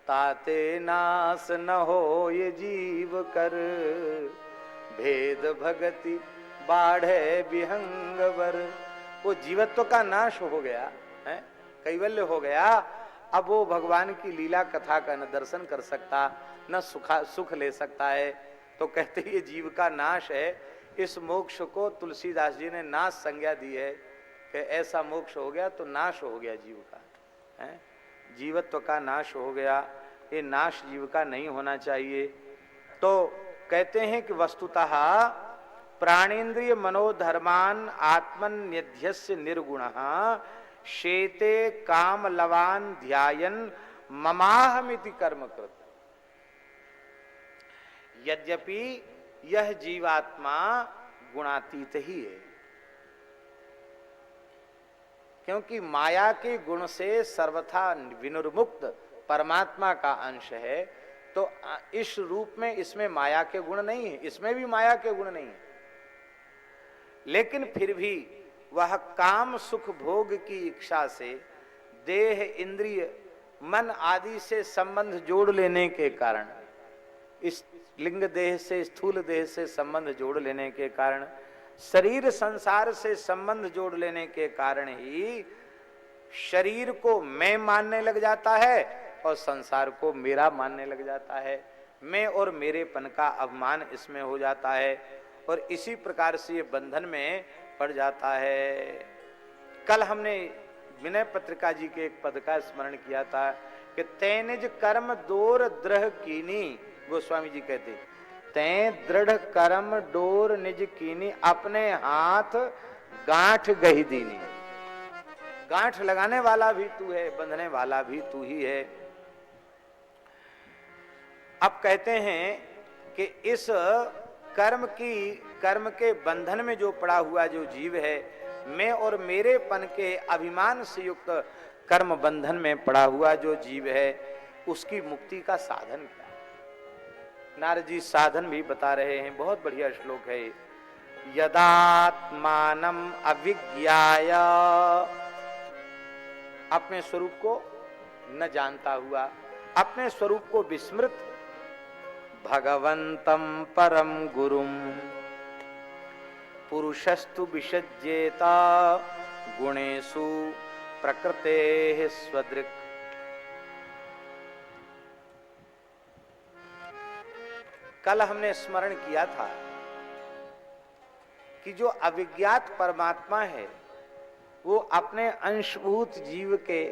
ताते नास न हो ये जीव कर, भेद भगति बाढ़े विहंगवर। वो जीवत्व का नाश हो गया है, कैवल्य हो गया। अब वो भगवान की लीला कथा का न दर्शन कर सकता न सुख ले सकता है। तो कहते ये जीव का नाश है। इस मोक्ष को तुलसीदास जी ने नाश संज्ञा दी है कि ऐसा मोक्ष हो गया तो नाश हो गया जीव का है, जीवत्व का नाश हो गया। ये नाश जीव का नहीं होना चाहिए। तो कहते हैं कि वस्तुतः प्राणेन्द्रिय मनोधर्मान आत्मन्यध्यस्य निर्गुणः शेते काम लवान ध्यायन ममाहमिति कर्मकृत। यद्यपि यह जीवात्मा गुणातीत ही है, क्योंकि माया के गुण से सर्वथा विनिर्मुक्त परमात्मा का अंश है। तो इस रूप में इसमें माया के गुण नहीं है, इसमें भी माया के गुण नहीं है। लेकिन फिर भी वह काम सुख भोग की इच्छा से देह इंद्रिय मन आदि से संबंध जोड़ लेने के कारण, इस लिंग देह से स्थूल देह से संबंध जोड़ लेने के कारण, शरीर संसार से संबंध जोड़ लेने के कारण ही शरीर को मैं मानने लग जाता है और संसार को मेरा मानने लग जाता है। मैं और मेरेपन का अभिमान इसमें हो जाता है और इसी प्रकार से ये बंधन में पड़ जाता है। कल हमने विनय पत्रिका जी के एक पद का स्मरण किया था कि तैनिज कर्म दोर दृढ़ कीनी, गोस्वामी जी कहते तै दृढ़ कर्म डोर निज कीनी, अपने हाथ गांठ गही दीनी। गांठ लगाने वाला भी तू है, बंधने वाला भी तू ही है। अब कहते हैं कि इस कर्म के बंधन में जो पड़ा हुआ जो जीव है, मैं और मेरेपन के अभिमान से युक्त कर्म बंधन में पड़ा हुआ जो जीव है, उसकी मुक्ति का साधन क्या है? नारद जी साधन भी बता रहे हैं। बहुत बढ़िया श्लोक है। यदात्मानम अविज्ञाय, अपने स्वरूप को न जानता हुआ, अपने स्वरूप को विस्मृत, भगवंतम परम गुरुम पुरुषस्तु विसज्जेता गुणेषु प्रकृतेः स्वदृक्। कल हमने स्मरण किया था कि जो अविज्ञात परमात्मा है वो अपने अंशभूत जीव के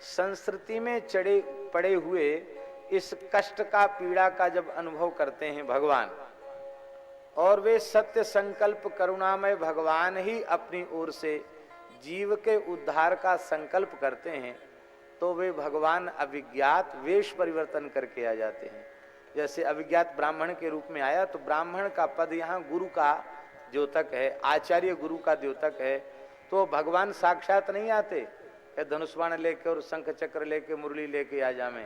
संस्कृति में चढ़े पड़े हुए इस कष्ट का, पीड़ा का जब अनुभव करते हैं भगवान, और वे सत्य संकल्प करुणामय भगवान ही अपनी ओर से जीव के उद्धार का संकल्प करते हैं, तो वे भगवान अविज्ञात वेश परिवर्तन करके आ जाते हैं। जैसे अविज्ञात ब्राह्मण के रूप में आया तो ब्राह्मण का पद यहाँ गुरु का द्योतक है, आचार्य गुरु का द्योतक है। तो भगवान साक्षात नहीं आते धनुष्बाण लेके और शंख चक्र लेके मुरली लेके आ जामे।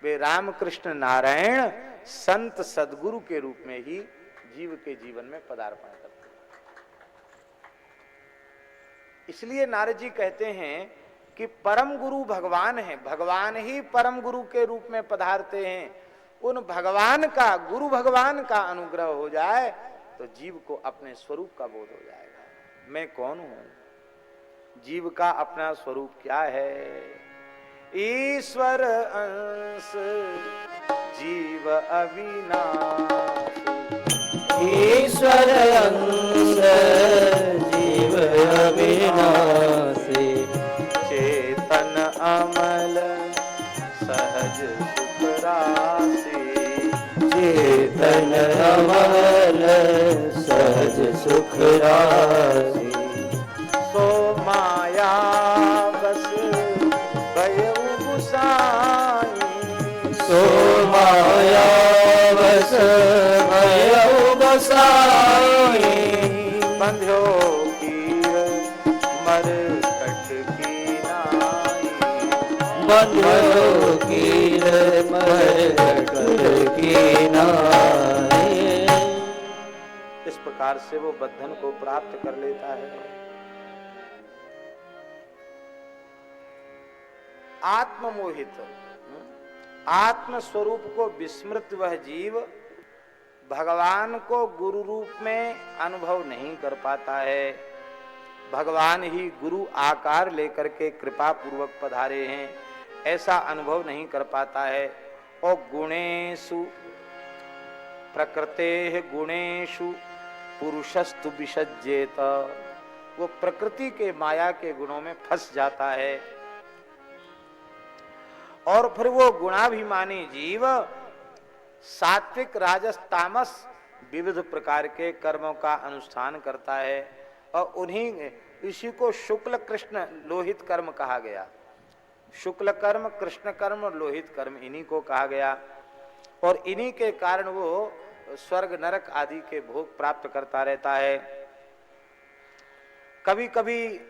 वे रामकृष्ण नारायण संत सदगुरु के रूप में ही जीव के जीवन में पदार्पण करते हैं। इसलिए नारद जी कहते हैं कि परम गुरु भगवान है, भगवान ही परम गुरु के रूप में पधारते हैं। उन भगवान का, गुरु भगवान का अनुग्रह हो जाए तो जीव को अपने स्वरूप का बोध हो जाएगा। मैं कौन हूं, जीव का अपना स्वरूप क्या है। ईश्वर अंश जीव अविनाशी, ईश्वर अंश जीव अविनाशी, चेतन अमल सहज सुख राशि, चेतन अमल सहज सुख राशि। सो माया बस भयउ गुसाई, सो माया बस भयउ गोसाई। बंध्यो कीर मर कट की नाई, बंध्यो कीर मर कट की नाई। इस प्रकार से वो बंधन को प्राप्त कर लेता है। आत्ममोहित, आत्म स्वरूप को विस्मृत वह जीव भगवान को गुरु रूप में अनुभव नहीं कर पाता है। भगवान ही गुरु आकार लेकर के कृपा पूर्वक पधारे हैं, ऐसा अनुभव नहीं कर पाता है। और गुणेषु प्रकृतेः गुणेषु पुरुषस्तु विसज्जेत, वो प्रकृति के माया के गुणों में फंस जाता है। और फिर वो गुणाभिमानी जीव सात्विक राजस तामस विविध प्रकार के कर्मों का अनुष्ठान करता है। और उन्हीं इसी को शुक्ल कृष्ण लोहित कर्म कहा गया। शुक्ल कर्म, कृष्ण कर्म और लोहित कर्म, इन्हीं को कहा गया। और इन्हीं के कारण वो स्वर्ग नरक आदि के भोग प्राप्त करता रहता है। कभी कभी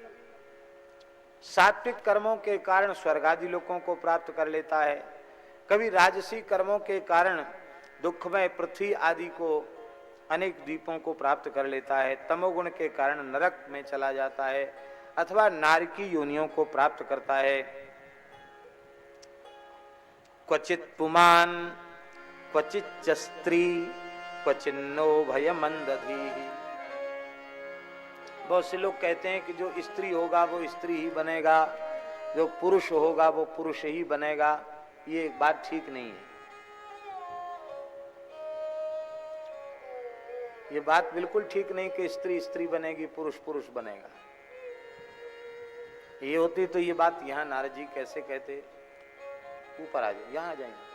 सात्विक कर्मों के कारण स्वर्ग आदि लोकों को प्राप्त कर लेता है, कभी राजसी कर्मों के कारण दुखमय पृथ्वी आदि को, अनेक द्वीपों को प्राप्त कर लेता है। तमोगुण के कारण नरक में चला जाता है अथवा नारकी योनियों को प्राप्त करता है। क्वचित पुमान क्वचित च स्त्री क्वचिन्नो भयमंदधी। बहुत से लोग कहते हैं कि जो स्त्री होगा वो स्त्री ही बनेगा, जो पुरुष होगा वो पुरुष ही बनेगा। ये बात ठीक नहीं है। ये बात बिल्कुल ठीक नहीं कि स्त्री स्त्री बनेगी, पुरुष पुरुष बनेगा। ये होती तो ये बात यहां नारद जी कैसे कहते। ऊपर आ जाए, यहां आ जाएंगे।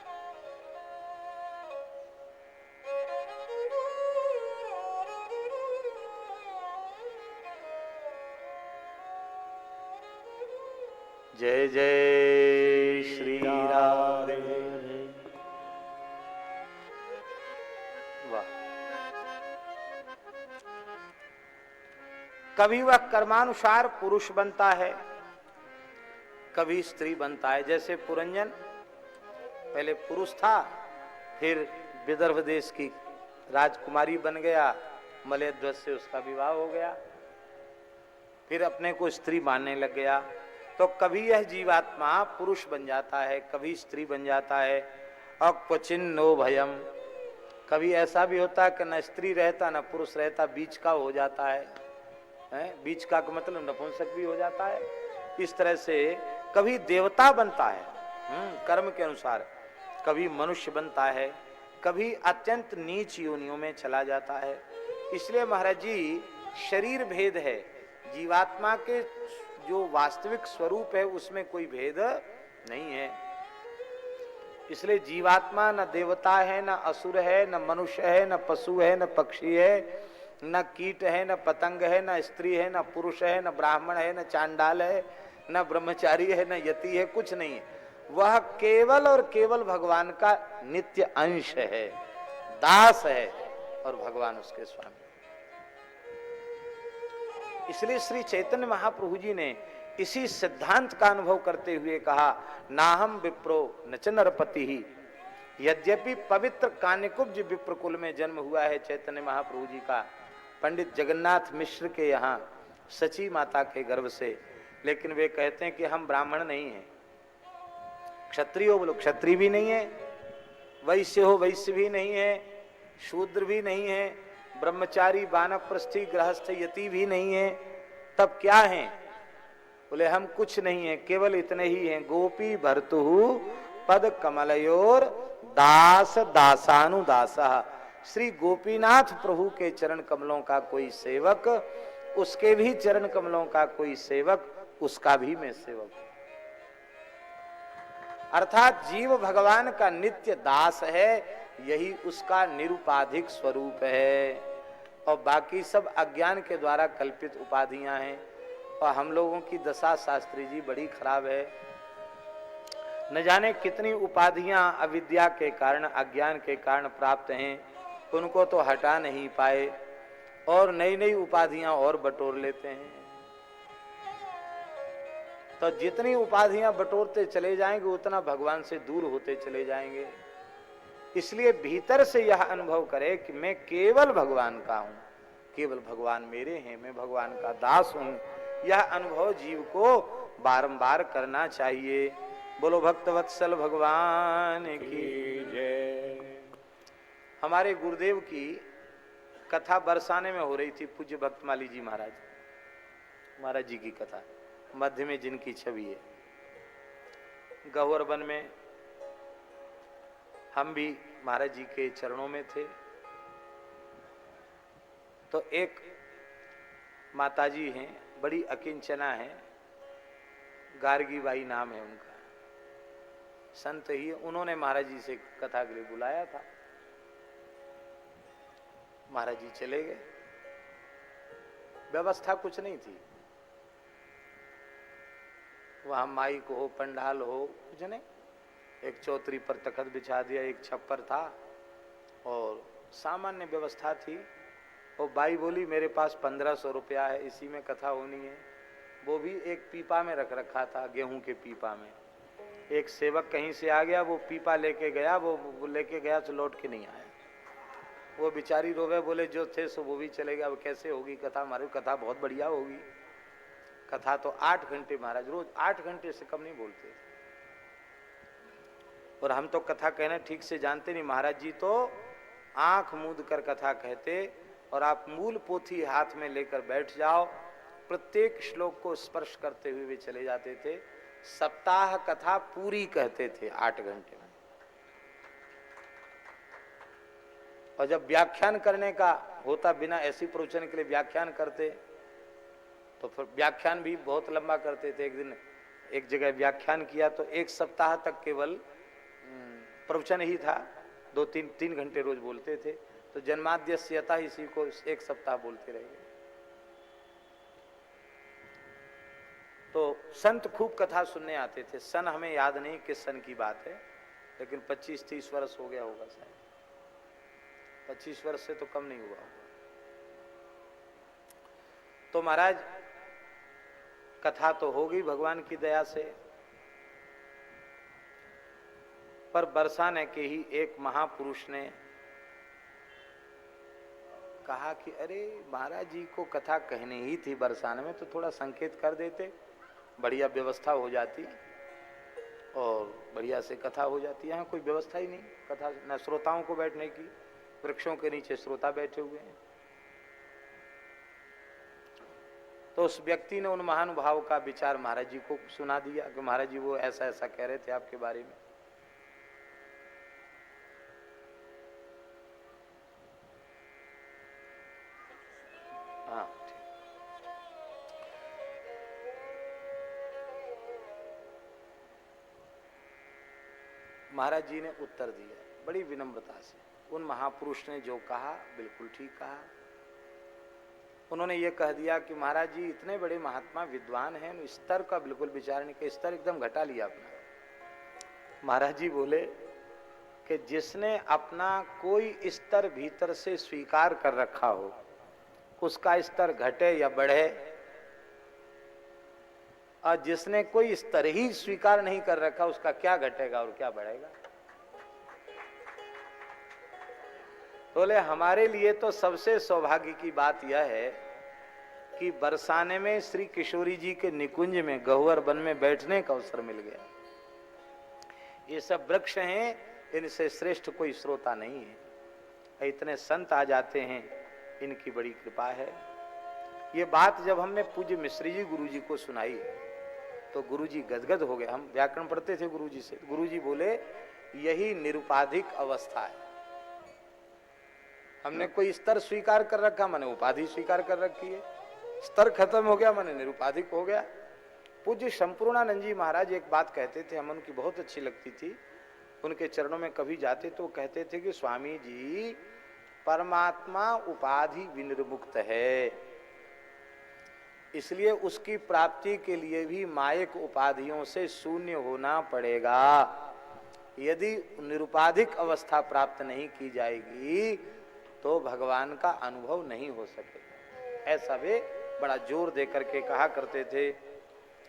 जय जय श्री राधे। वाह। कभी वह कर्मानुसार पुरुष बनता है, कभी स्त्री बनता है। जैसे पुरंजन पहले पुरुष था, फिर विदर्भ देश की राजकुमारी बन गया, मलयध्वज से उसका विवाह हो गया, फिर अपने को स्त्री मानने लग गया। तो कभी यह जीवात्मा पुरुष बन जाता है, कभी स्त्री बन जाता है। और क्वचिन्नो भयम, कभी ऐसा भी होता है कि न स्त्री रहता न पुरुष रहता, बीच का हो जाता है। बीच का मतलब नपुंसक भी हो जाता है। इस तरह से कभी देवता बनता है कर्म के अनुसार, कभी मनुष्य बनता है, कभी अत्यंत नीच योनियों में चला जाता है। इसलिए महाराज जी, शरीर भेद है, जीवात्मा के जो वास्तविक स्वरूप है उसमें कोई भेद नहीं है। इसलिए जीवात्मा न देवता है, न असुर है, न मनुष्य है, न पशु है, न पक्षी है, न कीट है, न पतंग है, न स्त्री है, न पुरुष है, न ब्राह्मण है, न चांडाल है, न ब्रह्मचारी है, न यति है, कुछ नहीं है। वह केवल और केवल भगवान का नित्य अंश है, दास है, और भगवान उसके स्वामी। इसलिए श्री चैतन्य महाप्रभु जी ने इसी सिद्धांत का अनुभव करते हुए कहा, नाहम विप्रो न च नरपति ही। यद्यपि पवित्र कान्यकुब्ज विप्रकुल में जन्म हुआ है चैतन्य महाप्रभु जी का, पंडित जगन्नाथ मिश्र के यहाँ सची माता के गर्भ से, लेकिन वे कहते हैं कि हम ब्राह्मण नहीं हैं। क्षत्रिय हो बोलो, क्षत्रिय भी नहीं है, वैश्य हो वैश्य भी नहीं है, शूद्र भी नहीं है, ब्रह्मचारी वानप्रस्थी गृहस्थ यति भी नहीं है। तब क्या हैं? बोले हम कुछ नहीं है, केवल इतने ही हैं। गोपी भर्तु पद कमलयोर दास दासानुदासा। श्री गोपीनाथ प्रभु के चरण कमलों का कोई सेवक, उसके भी चरण कमलों का कोई सेवक, उसका भी मैं सेवक हूं। अर्थात जीव भगवान का नित्य दास है, यही उसका निरुपाधिक स्वरूप है। और बाकी सब अज्ञान के द्वारा कल्पित उपाधियां हैं। और हम लोगों की दशा शास्त्री जी बड़ी खराब है। न जाने कितनी उपाधियां अविद्या के कारण, अज्ञान के कारण प्राप्त हैं, उनको तो हटा नहीं पाए और नई नई उपाधियां और बटोर लेते हैं। तो जितनी उपाधियां बटोरते चले जाएंगे उतना भगवान से दूर होते चले जाएंगे। इसलिए भीतर से यह अनुभव करे कि मैं केवल भगवान का हूं, केवल भगवान मेरे हैं, मैं भगवान का दास हूं। यह अनुभव जीव को बारंबार करना चाहिए। बोलो भक्तवत्सल भगवान की जय। हमारे गुरुदेव की कथा बरसाने में हो रही थी। पूज्य भक्तमाली जी महाराज जी की कथा, मध्य में जिनकी छवि है। गहुवर वन में हम भी महाराज जी के चरणों में थे। तो एक माताजी हैं, बड़ी अकिंचना है, गार्गी बाई नाम है उनका, संत ही। उन्होंने महाराज जी से कथा के लिए बुलाया था। महाराज जी चले गए। व्यवस्था कुछ नहीं थी वहां, माइक हो, पंडाल हो, कुछ नहीं। एक चौतरी पर तखत बिछा दिया, एक छप्पर था और सामान्य व्यवस्था थी। और बाई बोली मेरे पास 1500 रुपया है, इसी में कथा होनी है। वो भी एक पीपा में रख रखा था, गेहूं के पीपा में। एक सेवक कहीं से आ गया, वो पीपा लेके गया, वो लेके गया तो लौट के नहीं आया। वो बेचारी रोवे, बोले जो थे सो वो भी चले गए, अब कैसे होगी कथा। हमारी कथा बहुत बढ़िया होगी। कथा तो 8 घंटे महाराज रोज 8 घंटे से कम नहीं बोलते। और हम तो कथा कहना ठीक से जानते नहीं। महाराज जी तो आंख मूंद कर कथा कहते और आप मूल पोथी हाथ में लेकर बैठ जाओ, प्रत्येक श्लोक को स्पर्श करते हुए वे चले जाते थे। सप्ताह कथा पूरी कहते थे 8 घंटे में। और जब व्याख्यान करने का होता, बिना ऐसी प्रवचन के लिए व्याख्यान करते, तो फिर व्याख्यान भी बहुत लंबा करते थे। एक दिन एक जगह व्याख्यान किया तो 1 सप्ताह तक केवल प्रवचन ही था। 2-3 घंटे रोज बोलते थे। तो जन्माद्यस्यता इसी को 1 सप्ताह बोलते रहे। तो संत खूब कथा सुनने आते थे। सन हमें याद नहीं किस सन की बात है, लेकिन 25-30 वर्ष हो गया होगा शायद। 25 वर्ष से तो कम नहीं हुआ होगा। तो महाराज कथा तो हो गई भगवान की दया से, पर बरसाने के ही एक महापुरुष ने कहा कि अरे महाराज जी को कथा कहनी ही थी बरसाने में, तो थोड़ा संकेत कर देते, बढ़िया व्यवस्था हो जाती और बढ़िया से कथा हो जाती। यहाँ कोई व्यवस्था ही नहीं कथा, न श्रोताओं को बैठने की, वृक्षों के नीचे श्रोता बैठे हुए हैं। तो उस व्यक्ति ने उन महानुभाव का विचार महाराज जी को सुना दिया कि महाराज जी वो ऐसा ऐसा कह रहे थे आपके बारे में। हाँ, महाराज जी ने उत्तर दिया बड़ी विनम्रता से। उन महापुरुष ने जो कहा बिल्कुल ठीक कहा। उन्होंने ये कह दिया कि महाराज जी इतने बड़े महात्मा विद्वान हैं, स्तर का बिल्कुल विचार नहीं किया, स्तर एकदम घटा लिया अपना। महाराज जी बोले कि जिसने अपना कोई स्तर भीतर से स्वीकार कर रखा हो, उसका स्तर घटे या बढ़े, और जिसने कोई स्तर ही स्वीकार नहीं कर रखा, उसका क्या घटेगा और क्या बढ़ेगा। बोले हमारे लिए तो सबसे सौभाग्य की बात यह है कि बरसाने में श्री किशोरी जी के निकुंज में गहुवर वन में बैठने का अवसर मिल गया। ये सब वृक्ष हैं, इनसे श्रेष्ठ कोई श्रोता नहीं है। इतने संत आ जाते हैं, इनकी बड़ी कृपा है। ये बात जब हमने पूज्य मिश्री जी गुरु जी को सुनाई तो गुरु जी गदगद हो गए। हम व्याकरण पढ़ते थे गुरु जी से। गुरु जी बोले यही निरुपाधिक अवस्था है। हमने कोई स्तर स्वीकार कर रखा, माने उपाधि स्वीकार कर रखी है। स्तर खत्म हो गया, माने निरुपाधिक हो गया। पूज्य संपूर्णानंद जी महाराज एक बात कहते थे, हमें उनकी बहुत अच्छी लगती थी। उनके चरणों में कभी जाते तो कहते थे कि स्वामी जी परमात्मा उपाधि विनिर्मुक्त है, इसलिए उसकी प्राप्ति के लिए भी मायिक उपाधियों से शून्य होना पड़ेगा। यदि निरुपाधिक अवस्था प्राप्त नहीं की जाएगी तो भगवान का अनुभव नहीं हो सकेगा। ऐसा वे बड़ा जोर दे करके कहा करते थे।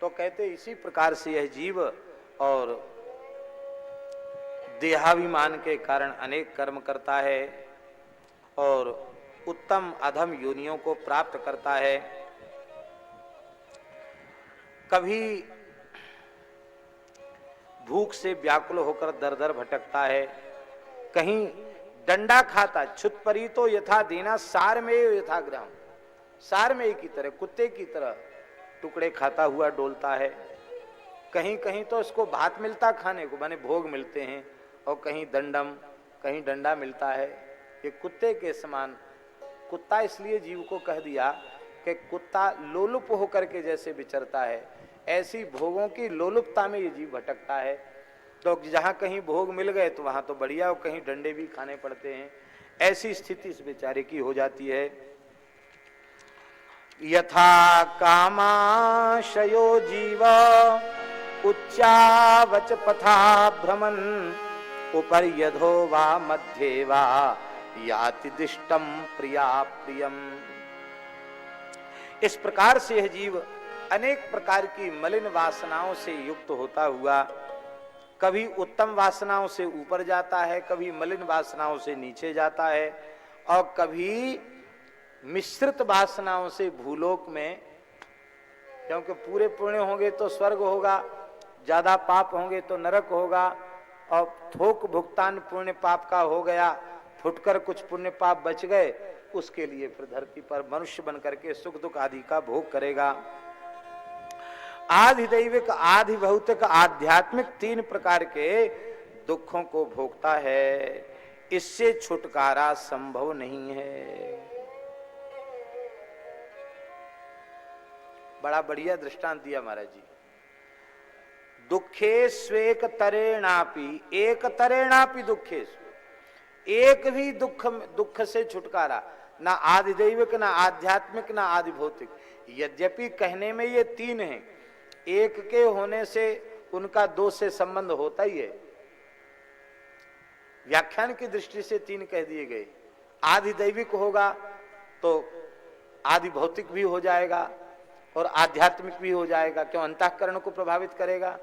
तो कहते इसी प्रकार से यह जीव और देहाभिमान के कारण अनेक कर्म करता है और उत्तम अधम योनियों को प्राप्त करता है। कभी भूख से व्याकुल होकर दर दर भटकता है, कहीं डंडा खाता, छुतपरी तो यथा देना सार में यथा ग्राम, सार में की तरह, कुत्ते की तरह टुकड़े खाता हुआ डोलता है। कहीं कहीं तो इसको भात मिलता खाने को, माने भोग मिलते हैं, और कहीं दंडम, कहीं डंडा मिलता है। ये कुत्ते के समान, कुत्ता इसलिए जीव को कह दिया कि कुत्ता लोलुप होकर के जैसे विचरता है, ऐसी भोगों की लोलुपता में ये जीव भटकता है। तो जहां कहीं भोग मिल गए तो वहां तो बढ़िया, और कहीं डंडे भी खाने पड़ते हैं। ऐसी स्थिति इस बेचारे की हो जाती है। यथा कामाशयो जीव उच्चावच पथा भ्रमन उपर्यधो वा मध्ये वा याति दिष्टम प्रिया प्रियम। इस प्रकार से यह जीव अनेक प्रकार की मलिन वासनाओं से युक्त होता हुआ कभी उत्तम वासनाओं से ऊपर जाता है, कभी मलिन वासनाओं से नीचे जाता है, और कभी मिश्रित वासनाओं से भूलोक में, क्योंकि पूरे पुण्य होंगे तो स्वर्ग होगा, ज्यादा पाप होंगे तो नरक होगा, और थोक भुगतान पुण्य पाप का हो गया, फुटकर कुछ पुण्य पाप बच गए, उसके लिए फिर धरती पर मनुष्य बन करके सुख दुख आदि का भोग करेगा। आधि दैविक, आधि भौतिक, आध्यात्मिक तीन प्रकार के दुखों को भोगता है। इससे छुटकारा संभव नहीं है। बड़ा बढ़िया दृष्टांत दिया महाराज जी। दुखे स्वेक तरेणापि, एक तरेणापि दुखे, एक भी दुख से छुटकारा, ना आदि दैविक, ना आध्यात्मिक, ना आदि भौतिक। यद्यपि कहने में ये तीन हैं, एक के होने से उनका दो से संबंध होता ही है। व्याख्यान की दृष्टि से तीन कह दिए गए। आदि दैविक होगा तो आदि भौतिक भी हो जाएगा और आध्यात्मिक भी हो जाएगा, क्यों अंतःकरण को प्रभावित करेगा,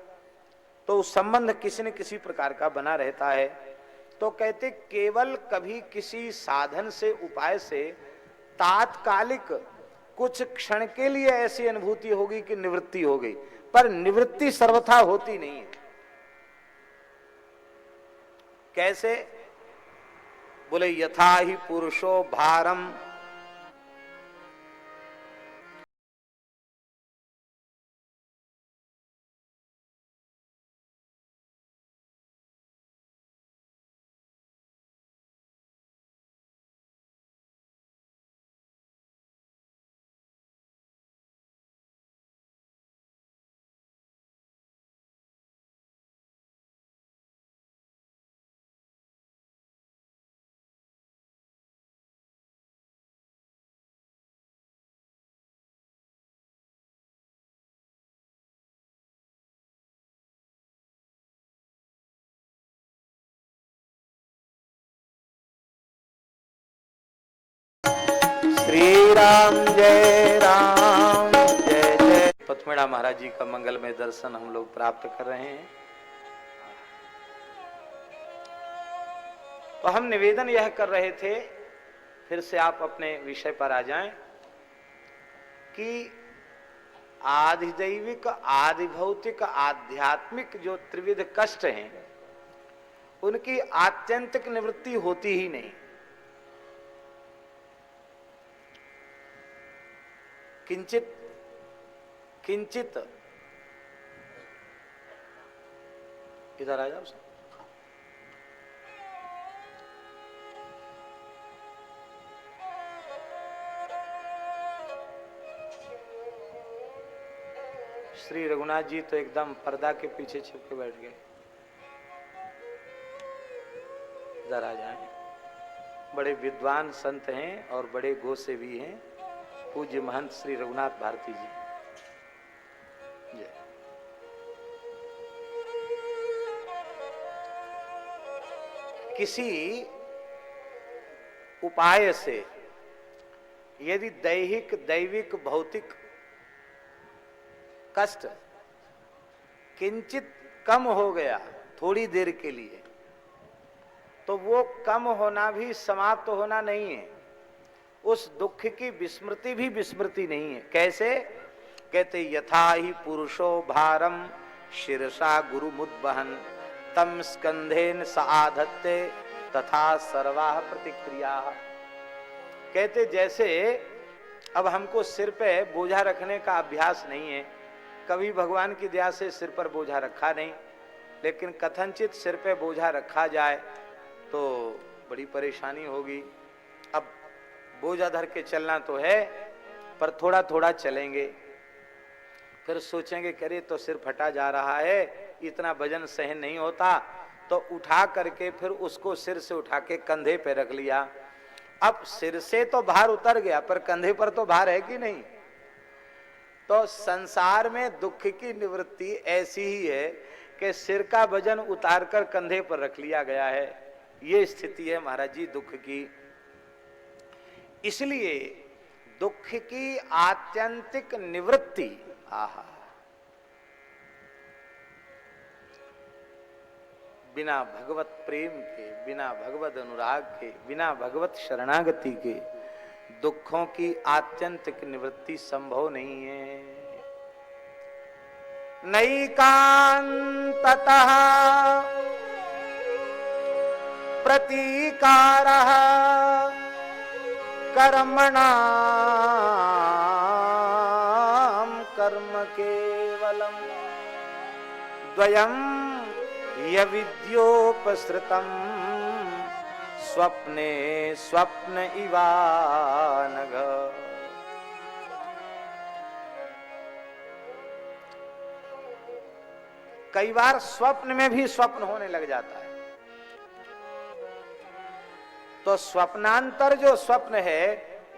तो संबंध किसी न किसी प्रकार का बना रहता है। तो कहते केवल कभी किसी साधन से, उपाय से तात्कालिक कुछ क्षण के लिए ऐसी अनुभूति होगी कि निवृत्ति हो गई, पर निवृत्ति सर्वथा होती नहीं है। कैसे? बोले यथा ही पुरुषो भारम, श्री राम जय राम जय जय। पथमेड़ा महाराज जी का मंगलमय दर्शन हम लोग प्राप्त कर रहे हैं। तो हम निवेदन यह कर रहे थे, फिर से आप अपने विषय पर आ जाएं, कि आधि दैविक, आधि भौतिक, आध्यात्मिक जो त्रिविध कष्ट हैं, उनकी आत्यंतिक निवृत्ति होती ही नहीं। किंचित किंचित, इधर आ जाओ। श्री रघुनाथ जी तो एकदम पर्दा के पीछे छिप के बैठ गए। इधर आ जाए। बड़े विद्वान संत हैं और बड़े गोसेवी हैं, पूज्य महंत श्री रघुनाथ भारती जी। जय। किसी उपाय से यदि दैहिक दैविक भौतिक कष्ट किंचित कम हो गया थोड़ी देर के लिए, तो वो कम होना भी समाप्त होना नहीं है, उस दुख की विस्मृति भी विस्मृति नहीं है। कैसे? कहते यथा ही पुरुषो भारम शिरसा गुरु मुद्वहन तम स्कंधेन साधत्ते तथा सर्वाः प्रतिक्रिया। कहते जैसे अब हमको सिर पे बोझा रखने का अभ्यास नहीं है, कभी भगवान की दया से सिर पर बोझा रखा नहीं, लेकिन कथनचित सिर पे बोझा रखा जाए तो बड़ी परेशानी होगी। अब बोझा धर के चलना तो है, पर थोड़ा थोड़ा चलेंगे, फिर सोचेंगे करे तो सिर फटा जा रहा है, इतना वजन सहन नहीं होता, तो उठा करके फिर उसको सिर से उठा के कंधे पे रख लिया। अब सिर से तो भार उतर गया, पर कंधे पर तो भार है कि नहीं? तो संसार में दुख की निवृत्ति ऐसी ही है कि सिर का वजन उतारकर कंधे पर रख लिया गया है। ये स्थिति है महाराज जी दुख की। इसलिए दुख की आत्यंतिक निवृत्ति, आहा, बिना भगवत प्रेम के, बिना भगवत अनुराग के, बिना भगवत शरणागति के दुखों की आत्यंतिक निवृत्ति संभव नहीं है। नैकान्ततः प्रतीकारः कर्मणां कर्म केवलम् द्वयम् यविद्योपसृतम् स्वप्ने स्वप्न इवानघ। कई बार स्वप्न में भी स्वप्न होने लग जाता है, तो स्वप्नांतर जो स्वप्न है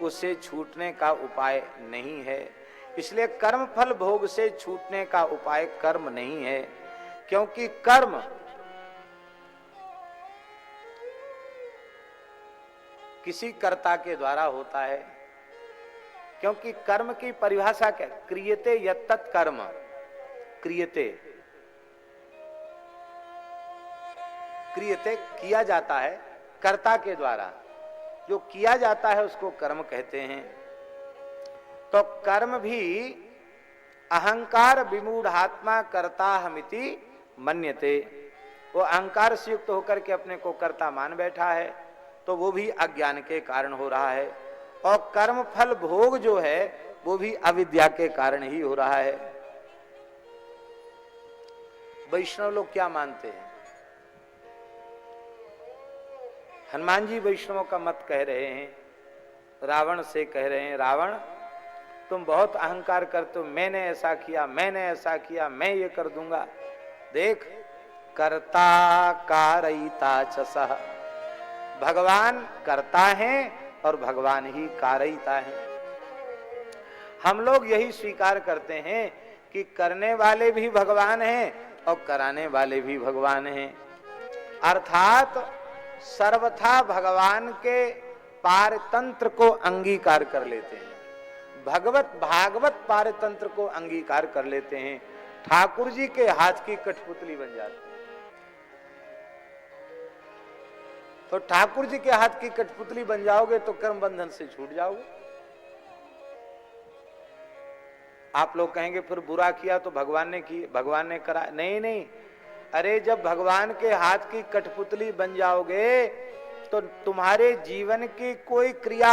उसे छूटने का उपाय नहीं है। इसलिए कर्म फल भोग से छूटने का उपाय कर्म नहीं है, क्योंकि कर्म किसी कर्ता के द्वारा होता है। क्योंकि कर्म की परिभाषा क्या? क्रियते यत्तत् कर्म, क्रियते क्रियते किया जाता है कर्ता के द्वारा, जो किया जाता है उसको कर्म कहते हैं। तो कर्म भी अहंकार विमूढ़ात्मा कर्ता हमिति मन्यते, वो अहंकार से युक्त होकर के अपने को कर्ता मान बैठा है, तो वो भी अज्ञान के कारण हो रहा है। और कर्म फल भोग जो है वो भी अविद्या के कारण ही हो रहा है। वैष्णव लोग क्या मानते हैं? हनुमान जी वैष्णवों का मत कह रहे हैं, रावण से कह रहे हैं, रावण तुम बहुत अहंकार करते हो, मैंने ऐसा किया, मैंने ऐसा किया, मैं ये कर दूंगा। देख, कर्ता कारयिता च सः, भगवान करता है और भगवान ही कारयिता है। हम लोग यही स्वीकार करते हैं कि करने वाले भी भगवान हैं और कराने वाले भी भगवान हैं। अर्थात सर्वथा भगवान के पारतंत्र को अंगीकार कर लेते हैं, भागवत पारतंत्र को अंगीकार कर लेते हैं, ठाकुर जी के हाथ की कठपुतली बन जाते हैं। तो ठाकुर जी के हाथ की कठपुतली बन जाओगे तो कर्म बंधन से छूट जाओगे। आप लोग कहेंगे फिर बुरा किया तो भगवान ने की, भगवान ने करा। नहीं नहीं, अरे जब भगवान के हाथ की कठपुतली बन जाओगे तो तुम्हारे जीवन की कोई क्रिया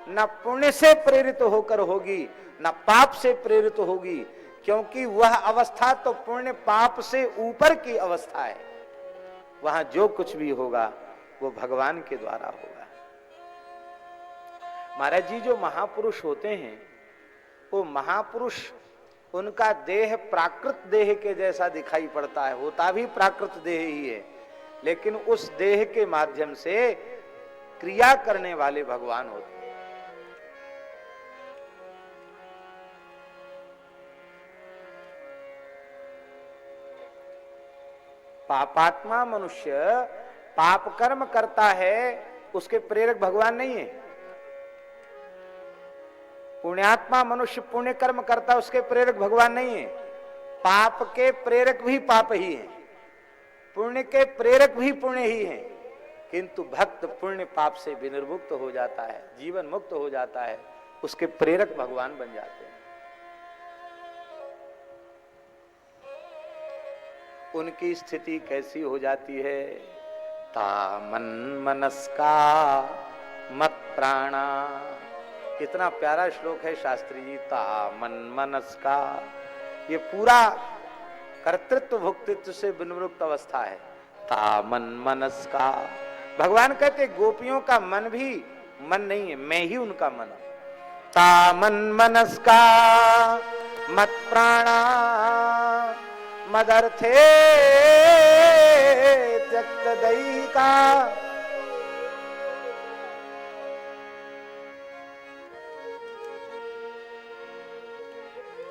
न पुण्य से प्रेरित होकर होगी न पाप से प्रेरित होगी, क्योंकि वह अवस्था तो पुण्य पाप से ऊपर की अवस्था है। वहां जो कुछ भी होगा वो भगवान के द्वारा होगा। महाराज जी जो महापुरुष होते हैं वो महापुरुष, उनका देह प्राकृत देह के जैसा दिखाई पड़ता है, होता भी प्राकृत देह ही है, लेकिन उस देह के माध्यम से क्रिया करने वाले भगवान होते हैं। पापात्मा मनुष्य पाप कर्म करता है, उसके प्रेरक भगवान नहीं है। पुण्यात्मा मनुष्य पुण्य कर्म करता है, उसके प्रेरक भगवान नहीं है। पाप के प्रेरक भी पाप ही हैं, पुण्य के प्रेरक भी पुण्य ही हैं। किंतु भक्त पुण्य पाप से विनिर्मुक्त हो जाता है, जीवन मुक्त हो जाता है, उसके प्रेरक भगवान बन जाते हैं। उनकी स्थिति कैसी हो जाती है? ता मन मनस्का मत प्राणा। कितना प्यारा श्लोक है शास्त्री जी। ता मन मनस्का, ये पूरा कर्तृत्व भोक्तृत्व से विनिवृत्त अवस्था है। ता मन मनस्का, भगवान कहते गोपियों का मन भी मन नहीं है, मैं ही उनका मन हूं। ता मन मनस्का मत प्राणा मदर्थे त्यक्त दैहिका।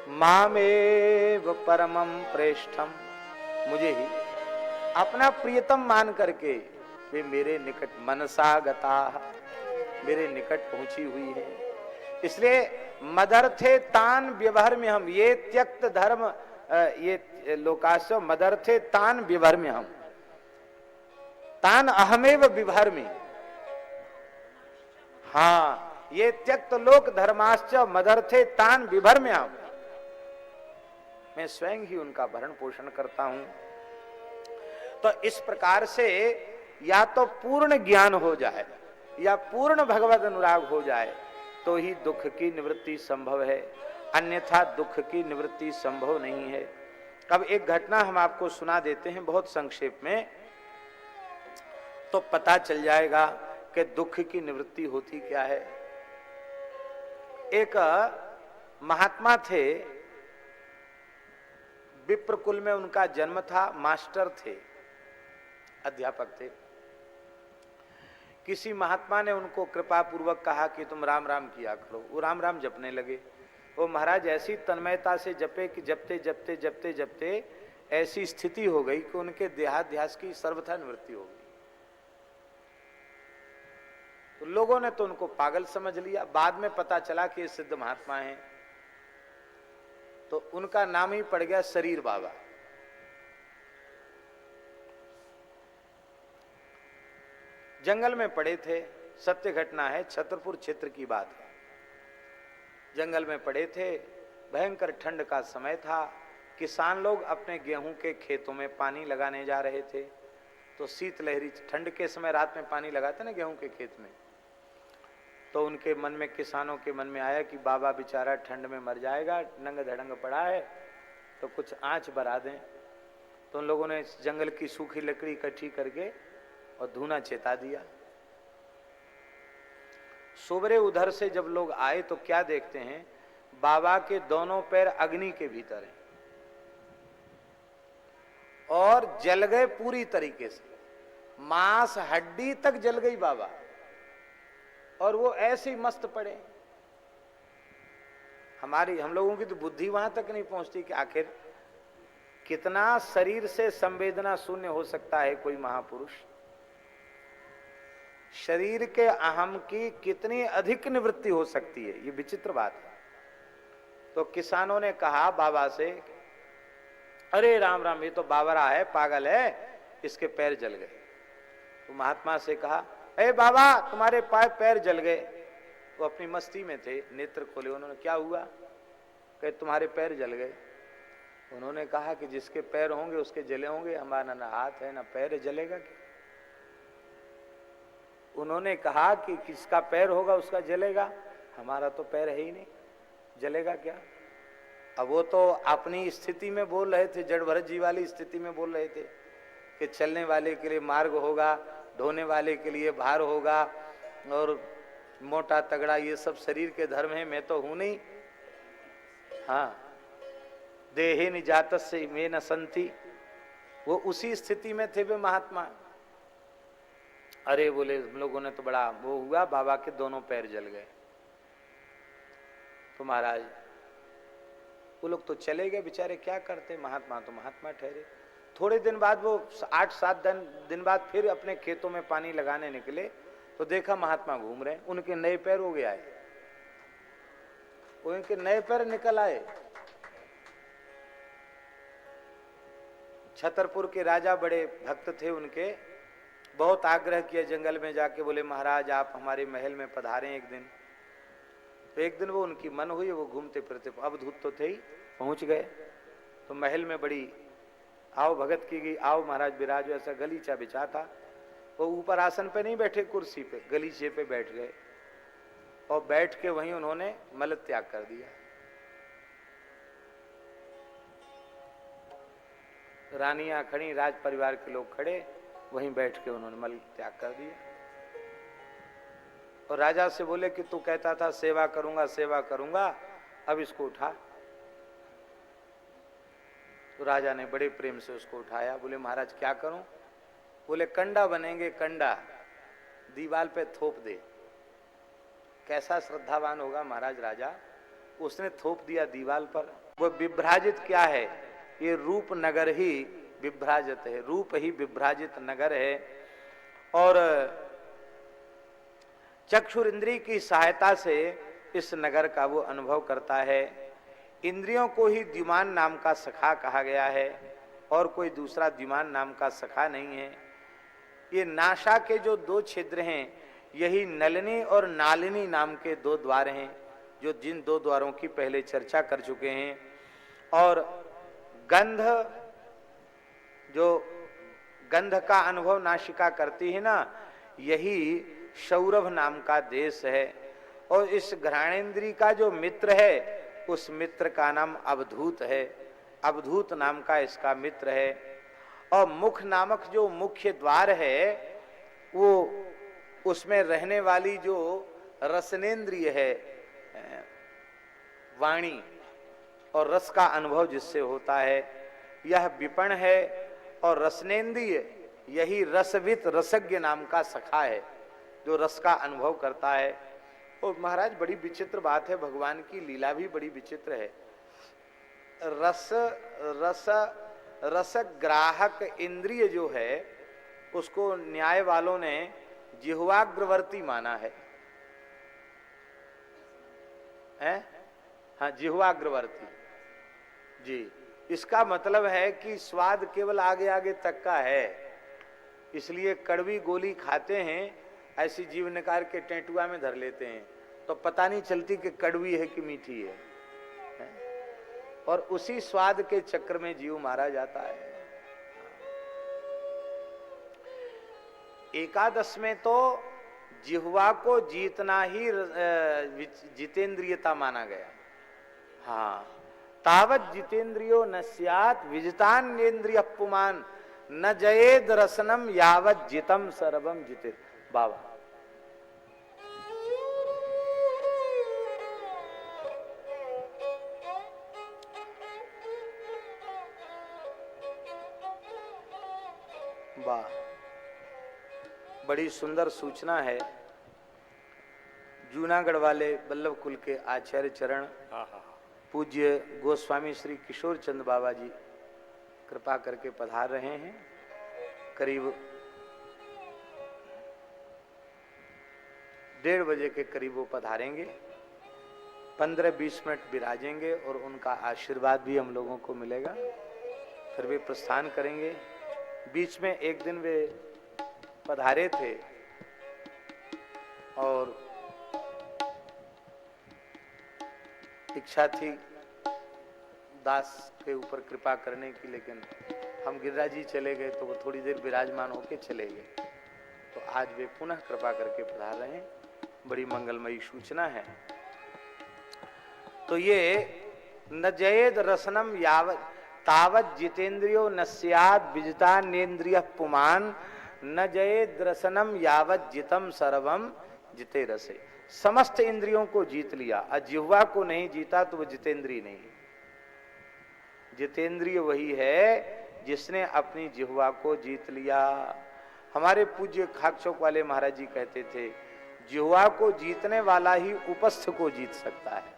मामेव परमं प्रेष्ठम, मुझे ही अपना प्रियतम मान करके वे मेरे निकट मनसा गता, मेरे निकट पहुंची हुई है। इसलिए मदर्थे तान व्यवहार में हम, ये त्यक्त धर्म ये लोकाश्व मदर्थे तान व्यवहार में हम, तान अहमेव विभर में। हाँ, ये त्यक्त लोक धर्माश्च मदर्थे तान विभर में हम, मैं स्वयं ही उनका भरण पोषण करता हूं। तो इस प्रकार से या तो पूर्ण ज्ञान हो जाए या पूर्ण भगवत अनुराग हो जाए तो ही दुख की निवृत्ति संभव है, अन्यथा दुख की निवृत्ति संभव नहीं है। अब एक घटना हम आपको सुना देते हैं बहुत संक्षेप में, तो पता चल जाएगा कि दुख की निवृत्ति होती क्या है। एक महात्मा थे, विप्र कुल में उनका जन्म था, मास्टर थे, अध्यापक थे। किसी महात्मा ने उनको कृपा पूर्वक कहा कि तुम राम राम किया करो। वो राम राम जपने लगे। वो महाराज ऐसी तन्मयता से जपे कि जपते जपते जपते जपते ऐसी स्थिति हो गई कि उनके देहाध्यास की सर्वथा निवृत्ति हो गई। तो लोगों ने तो उनको पागल समझ लिया। बाद में पता चला कि ये सिद्ध महात्मा हैं, तो उनका नाम ही पड़ गया शरीर बाबा। जंगल में पड़े थे, सत्य घटना है, छतरपुर क्षेत्र की बात है। जंगल में पड़े थे, भयंकर ठंड का समय था। किसान लोग अपने गेहूं के खेतों में पानी लगाने जा रहे थे। तो शीतलहरी, ठंड के समय रात में पानी लगाते ना गेहूं के खेत में, तो उनके मन में, किसानों के मन में आया कि बाबा बेचारा ठंड में मर जाएगा, नंग धड़ंग पड़ा है, तो कुछ आंच बरा दें। तो उन लोगों ने जंगल की सूखी लकड़ी इकट्ठी करके और धूना चेता दिया। सुबह उधर से जब लोग आए तो क्या देखते हैं, बाबा के दोनों पैर अग्नि के भीतर हैं और जल गए पूरी तरीके से, मांस हड्डी तक जल गई बाबा, और वो ऐसे ही मस्त पड़े। हम लोगों की तो बुद्धि वहां तक नहीं पहुंचती कि आखिर कितना शरीर से संवेदना शून्य हो सकता है कोई महापुरुष। शरीर के अहम की कितनी अधिक निवृत्ति हो सकती है, ये विचित्र बात है। तो किसानों ने कहा बाबा से, अरे राम राम, ये तो बावरा है, पागल है, इसके पैर जल गए। तो महात्मा से कहा, अरे बाबा तुम्हारे पैर जल गए। वो अपनी मस्ती में थे, नेत्र खोले। उन्होंने, क्या हुआ? कहे तुम्हारे पैर जल गए। उन्होंने कहा कि जिसके पैर होंगे उसके जले होंगे, हमारा ना हाथ है ना पैर है, जलेगा क्या? उन्होंने कहा कि किसका पैर होगा उसका जलेगा, हमारा तो पैर है ही नहीं, जलेगा क्या? अब वो तो अपनी स्थिति में बोल रहे थे, जड़ भरत जी वाली स्थिति में बोल रहे थे कि चलने वाले के लिए मार्ग होगा, ढोने वाले के लिए भार होगा, और मोटा तगड़ा ये सब शरीर के धर्म है, मैं तो हूं नहीं। हाँ, देहे निजातस्य में न संति, वो उसी स्थिति में थे वे महात्मा। अरे बोले हम लोगों ने तो बड़ा वो हुआ, बाबा के दोनों पैर जल गए। तो महाराज वो लोग तो चले गए बेचारे, क्या करते, महात्मा तो महात्मा ठहरे। थोड़े दिन बाद वो 8-7 दिन बाद फिर अपने खेतों में पानी लगाने निकले तो देखा महात्मा घूम रहे हैं, उनके नए पैर हो गए आए, उनके नए पैर निकल आए। छतरपुर के राजा बड़े भक्त थे उनके, बहुत आग्रह किया जंगल में जाके, बोले महाराज आप हमारे महल में पधारें एक दिन। तो एक दिन वो उनकी मन हुई, वो घूमते फिरते अवधूत तो थे ही, पहुंच गए। तो महल में बड़ी आओ भगत की गई, आओ महाराज विराजो, ऐसा गलीचा बिछा था। वो ऊपर आसन पे नहीं बैठे, कुर्सी पे गलीचे पे बैठ गए और बैठ के वहीं उन्होंने मल त्याग कर दिया। रानियां खड़ी, राज परिवार के लोग खड़े, वहीं बैठ के उन्होंने मल त्याग कर दिया। और राजा से बोले कि तू कहता था सेवा करूंगा सेवा करूंगा, अब इसको उठा। तो राजा ने बड़े प्रेम से उसको उठाया, बोले महाराज क्या करूं? बोले कंडा बनेंगे, कंडा दीवार पे थोप दे। कैसा श्रद्धावान होगा महाराज राजा, उसने थोप दिया दीवार पर। वो विभ्राजित क्या है, ये रूप नगर ही विभ्राजित है, रूप ही विभ्राजित नगर है। और चक्षुर इंद्रिय की सहायता से इस नगर का वो अनुभव करता है। इंद्रियों को ही द्युमान नाम का सखा कहा गया है और कोई दूसरा द्युमान नाम का सखा नहीं है। ये नासा के जो 2 छिद्र हैं, यही नलिनी और नालिनी नाम के 2 द्वार हैं, जो जिन 2 द्वारों की पहले चर्चा कर चुके हैं। और गंध, जो गंध का अनुभव नासिका करती है ना, यही सौरभ नाम का देश है। और इस घ्राणेन्द्रिय का जो मित्र है, उस मित्र का नाम अवधूत है, अवधूत नाम का इसका मित्र है। और मुख नामक जो मुख्य द्वार है, वो उसमें रहने वाली जो रसनेन्द्रिय है, वाणी और रस का अनुभव जिससे होता है, यह विपण है। और रसनेन्द्रिय यही रसवित रसज्ञ नाम का सखा है, जो रस का अनुभव करता है। और महाराज बड़ी विचित्र बात है, भगवान की लीला भी बड़ी विचित्र है। रस ग्राहक इंद्रिय जो है, उसको न्याय वालों ने जिह्वाग्रवर्ती माना है, हैं? हाँ, जिह्वाग्रवर्ती जी। इसका मतलब है कि स्वाद केवल आगे आगे तक का है, इसलिए कड़वी गोली खाते हैं, ऐसी जीव निकाल के टेंटुआ में धर लेते हैं तो पता नहीं चलती कि कड़वी है कि मीठी है। और उसी स्वाद के चक्र में जीव मारा जाता है। एकादश में तो जिह्वा को जीतना ही जितेंद्रियता माना गया। हाँ, तावत जितेंद्रियो न स्यात् विजितान्येन्द्रिय पुमान न जयेद रसनम यावत जितम सर्वम जिते। बाबा वाह, बड़ी सुंदर सूचना है। जूनागढ़ वाले वल्लभ कुल के आचार्य चरण पूज्य गोस्वामी श्री किशोर चंद बाबा जी कृपा करके पधार रहे हैं। करीब 1:30 बजे के करीब वो पधारेंगे, 15-20 मिनट विराजेंगे और उनका आशीर्वाद भी हम लोगों को मिलेगा। फिर वे प्रस्थान करेंगे। बीच में एक दिन वे पधारे थे और इच्छा थी दास के ऊपर कृपा करने की, लेकिन हम गिरिराज जी चले गए तो वो थोड़ी देर विराजमान होके चले गए। तो आज वे पुनः कृपा करके पधार रहे हैं, बड़ी मंगलमयी सूचना है। तो ये न जयेद रसनम यावत तावत जितेंद्रियो न स्यात् विजितान्येन्द्रिय पुमान न जयेद रसनम यावत जितम सर्वम जिते रसे। समस्त इंद्रियों को जीत लिया, जिह्वा को नहीं जीता तो वो जितेंद्रिय नहीं। जितेंद्रिय वही है जिसने अपनी जिह्वा को जीत लिया। हमारे पूज्य खाकचौक वाले महाराज जी कहते थे, जिह्वा को जीतने वाला ही उपस्थ को जीत सकता है।